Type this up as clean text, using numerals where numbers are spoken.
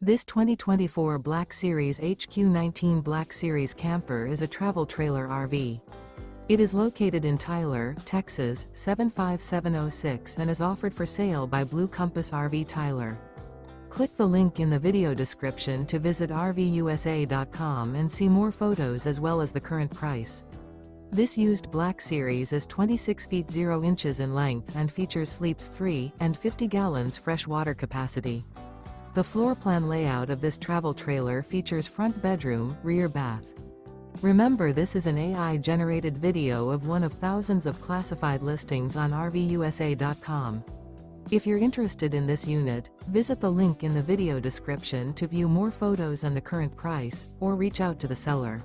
This 2024 Black Series HQ19 Black Series camper is a travel trailer RV. It is located in Tyler, Texas, 75706 and is offered for sale by Blue Compass RV Tyler. Click the link in the video description to visit RVUSA.com and see more photos as well as the current price. This used Black Series is 26 feet 0 inches in length and features sleeps 3 and 50 gallons fresh water capacity. The floor plan layout of this travel trailer features front bedroom, rear bath. Remember, this is an AI-generated video of one of thousands of classified listings on RVUSA.com. If you're interested in this unit, visit the link in the video description to view more photos and the current price, or reach out to the seller.